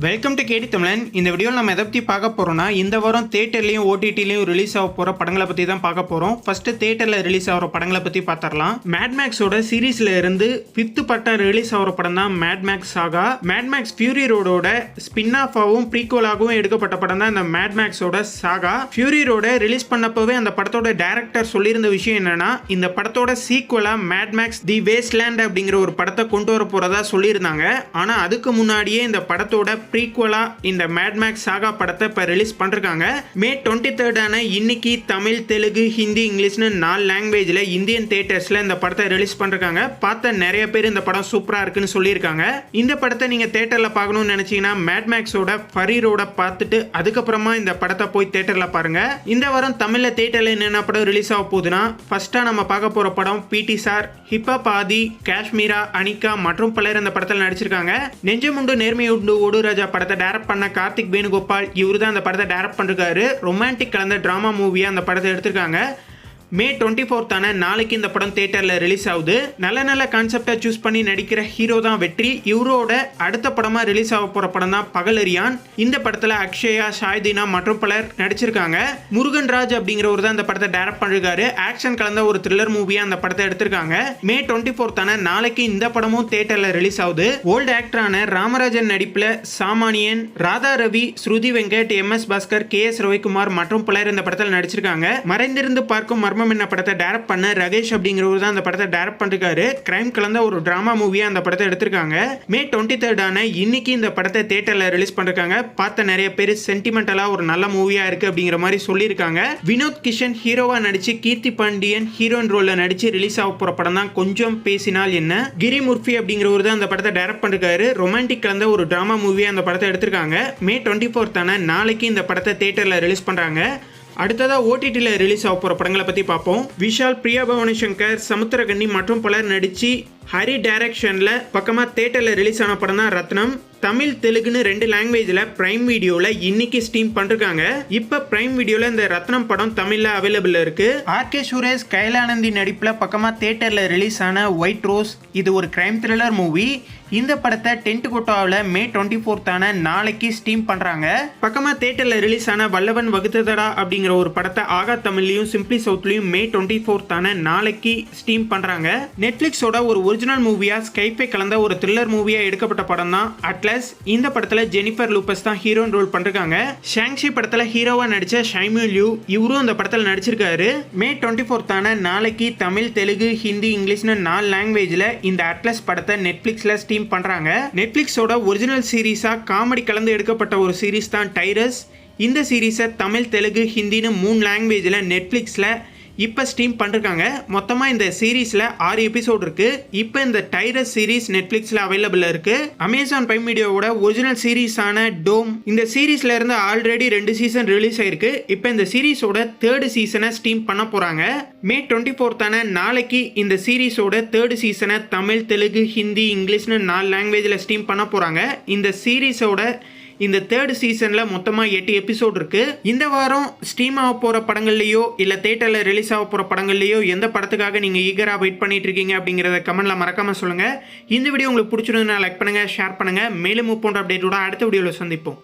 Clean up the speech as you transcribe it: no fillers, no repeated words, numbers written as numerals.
Welcome to கேடி தமிழன். இந்த வீடியோவில் நம்ம எதை பற்றி பார்க்க போகிறோம்னா, இந்த வாரம் தேட்டர்லையும் ஓடிடிலையும் ரிலீஸ் ஆக போகிற படங்களை பற்றி தான் பார்க்க போகிறோம். ஃபர்ஸ்ட் தேட்டரில் ரிலீஸ் ஆகிற படங்களை பற்றி பார்த்துடலாம். மேட்மேக்ஸோட சீரீஸில் இருந்து 5th பட்டம் ரிலீஸ் ஆகிற படம் தான் மேட்மேக்ஸ் சாகா. மேட்மேக்ஸ் ஃபியூரி ரோடோட ஸ்பின் ஆஃபாகவும் ப்ரீக்வலாகவும் எடுக்கப்பட்ட படம் தான் இந்த மேட்மேக்ஸோட சாகா. ஃபியூரி ரோட ரிலீஸ் பண்ணப்பவே அந்த படத்தோட டைரக்டர் சொல்லியிருந்த விஷயம் என்னன்னா, இந்த படத்தோட சீக்வலாக மேட்மேக்ஸ் தி வேஸ்ட்லேண்ட் அப்படிங்கிற ஒரு படத்தை கொண்டு வர போகிறதா சொல்லியிருந்தாங்க. ஆனால் அதுக்கு முன்னாடியே இந்த படத்தோட ப்ரீக்வலா இந்த மேட்மேக்ஸ் சாகா படத்தை இப்போ ரிலீஸ் பண்ணிருக்காங்க. மே 23 இன்னைக்கு தமிழ், தெலுங்கு, ஹிந்தி, இங்கிலீஷ்னு 4 லாங்குவேஜில் இந்தியன் தியேட்டர்ஸில் இந்த படத்தை ரிலீஸ் பண்ணிருக்காங்க. பார்த்த நிறைய பேர் இந்த படம் சூப்பராக இருக்குன்னு சொல்லியிருக்காங்க. இந்த படத்தை நீங்கள் தேட்டரில் பார்க்கணும்னு நினச்சிங்கன்னா மேட்மேக்ஸோட ஃபரி ரோட பார்த்துட்டு அதுக்கப்புறமா இந்த படத்தை போய் தேட்டரில் பாருங்க. இந்த வாரம் தமிழில் தேட்டரில் என்னென்ன படம் ரிலீஸ் ஆக போகுதுன்னா, ஃபர்ஸ்ட்டாக நம்ம பார்க்க போகிற படம் பிடி சார், ஹிப்ஹாப் ஆதி, காஷ்மீரா, அனிகா மற்றும் பலர் இந்த படத்தில் நடிச்சிருக்காங்க. நெஞ்சமுண்டு நேர்மையுண்டு ஓடு ராஜா படத்தை டைரக்ட் பண்ண கார்த்திக் வேணுகோபால் இவரு தான் அந்த படத்தை டைரக்ட் பண்ணிருக்காரு. ரொமான்டிக் கலந்த டிராமா மூவியா அந்த படத்தை எடுத்திருக்காங்க. மே 24 நாளைக்கு இந்த படம் தியேட்டரில் ரிலீஸ் ஆகுது. நல்ல கான்செப்டை சூஸ் பண்ணி நடிக்கிற ஹீரோ தான் வெற்றி. இவரோட அடுத்த படமாக ரிலீஸ் ஆக போகிற படம் தான் பகலரியான். இந்த படத்தில் அக்ஷயா, ஷாய்தீனா மற்றும் பலர் நடிச்சிருக்காங்க. முருகன்ராஜ் அப்படிங்கிறவர் தான் இந்த படத்தை டைரக்ட் பண்ணிருக்காரு. ஆக்ஷன் கலந்த ஒரு த்ரில்லர் மூவியாக அந்த படத்தை எடுத்திருக்காங்க. மே 24 நாளைக்கு இந்த படமும் தியேட்டரில் ரிலீஸ் ஆகுது. ஓல்டு ஆக்டரான ராமராஜன் நடிப்பில் சாமானியன், ராதா ரவி, ஸ்ருதி வெங்கட், MS பாஸ்கர், KS ரவிக்குமார் மற்றும் பலர் இந்த படத்தில் நடிச்சிருக்காங்க. மறைந்திருந்து பார்க்கும் என்ன படத்தை டைரக்ட் பண்ண ரகேஷ் அப்படிங்கிறவர் தான் அந்த படத்தை டைரக்ட் பண்ணிருக்காரு. கிரைம் கலந்த ஒரு டிராமா மூவியா அந்த படத்தை எடுத்திருக்காங்க. மே 23 இன்னைக்கு இந்த படத்தை தியேட்டர்ல ரிலீஸ் பண்ணிருக்காங்க. பார்த்த நிறைய பேர் சென்டிமெண்டலா ஒரு நல்ல மூவியா இருக்கு அப்படிங்கிற மாதிரி சொல்லியிருக்காங்க. வினோத் கிஷன் ஹீரோவா நடிச்சு, கீர்த்தி பாண்டியன் ஹீரோயின் ரோல்ல நடிச்சு ரிலீஸ் ஆக போற படம் தான் கொஞ்சம் பேசினால் என்ன. கிரி முர்ஃபி அப்படிங்கிறவர் தான் அந்த படத்தை டைரக்ட் பண்ணிருக்காரு. ரொமான்டிக் கலந்த ஒரு டிராமா மூவியா அந்த படத்தை எடுத்திருக்காங்க. மே 24 நாளைக்கு இந்த படத்தை தியேட்டர்ல ரிலீஸ் பண்றாங்க. அடுத்ததாக ஓடிடியில் ரிலீஸ் ஆக போகிற படங்களை பற்றி பார்ப்போம். விஷால், பிரியா பவானி சங்கர், சமுத்திரகன்னி மற்றும் பலர் நடித்து ஹரி டைரக்ஷனில் பக்கமாக தேட்டரில் ரிலீஸ் ஆன படம் தான் ரத்னம். தமிழ், தெலுங்குன்னு 2 லாங்குவேஜில் பிரைம் வீடியோவில் இன்னைக்கு ஸ்ட்ரீம் பண்ணிருக்காங்க. இப்போ பிரைம் வீடியோவில் இந்த ரத்னம் படம் தமிழில் அவைலபிள் இருக்கு. RK சுரேஷ், கைலானந்தி நடிப்பில் பக்கமாக தேட்டரில் ரிலீஸ் ஆன ஒயிட் ரோஸ் இது ஒரு கிரைம் த்ரில்லர் மூவி. இந்த படத்தை டென்ட் கோட்டாவில் மே 24 நாளைக்கு ஸ்ட்ரீம் பண்ணுறாங்க. பக்கமாக தேட்டரில் ரிலீஸ் ஆன வல்லவன் வகுத்ததடா அப்படிங்கிற ஒரு படத்தை ஆகா தமிழ்லையும் சிம்பிளி சவுத்லையும் மே 24 நாளைக்கு ஸ்ட்ரீம் பண்ணுறாங்க. நெட்ஃப்ளிக்ஸோட ஒரு ஒரிஜினல் மூவியாக ஸ்கைப்பை கலந்த ஒரு த்ரில்லர் மூவியாக எடுக்கப்பட்ட படம் தான் அட்லஸ். இந்த படத்தில் ஜெனிஃபர் லூபஸ் தான் ஹீரோயின் ரோல் பண்ணிருக்காங்க. ஷாங்ஷி படத்தில் ஹீரோவா நடிச்ச ஷைமு லியூ இவரும் அந்த படத்தில் நடிச்சிருக்காரு. மே 24 நாளைக்கு தமிழ், தெலுங்கு, ஹிந்தி, இங்கிலீஷ்னு 4 லாங்குவேஜில் இந்த அட்லஸ் படத்தை நெட்ஃப்ளிக்ஸில் ஸ்ட்ரீம் பண்றாங்க. நெட்ஃப்ளிக்ஸோட ஒரிஜினல் சீரீஸா காமெடி கலந்து எடுக்கப்பட்ட ஒரு சீரீஸ் தான் டைரஸ். இந்த சீரீஸை தமிழ், தெலுங்கு, ஹிந்தின்னு 3 லாங்குவேஜில் நெட்ஃப்ளிக்ஸில் இப்போ ஸ்ட்ரீம் பண்ணிருக்காங்க. மொத்தமாக இந்த சீரீஸில் 6 எபிசோட் இருக்கு. இப்போ இந்த டைரஸ் சீரீஸ் நெட்ஃப்ளிக்ஸில் அவைலபிள் இருக்கு. அமேசான் பிரைம் வீடியோவோட ஒரிஜினல் சீரீஸான டோம் இந்த சீரீஸ்ல இருந்து ஆல்ரெடி 2 சீசன் ரிலீஸ் ஆயிருக்கு. இப்போ இந்த சீரீஸோட 3rd சீசனை ஸ்ட்ரீம் பண்ண போறாங்க. மே 24 நாளைக்கு இந்த சீரீஸோட 3rd சீசனை தமிழ், தெலுங்கு, ஹிந்தி, இங்கிலீஷ்னு 4 லாங்குவேஜில் ஸ்ட்ரீம் பண்ண போறாங்க. இந்த சீரீஸோட இந்த 3rd சீசன்ல மொத்தமாக 8 எபிசோட் இருக்கு. இந்த வாரம் ஸ்ட்ரீம் ஆக போற படங்கள்லயோ இல்ல தியேட்டர்ல ரிலீஸ் ஆக போற படங்கள்லயோ எந்த படத்துக்காக நீங்க ஈகரா வெயிட் பண்ணிட்டு இருக்கீங்க அப்படிங்கறத கமெண்ட்ல மறக்காம சொல்லுங்க. இந்த வீடியோ உங்களுக்கு பிடிச்சிருந்தா லைக் பண்ணுங்க, ஷேர் பண்ணுங்க. மேலும் போன்ற அப்டேட்டோட அடுத்த வீடியோல சந்திப்போம்.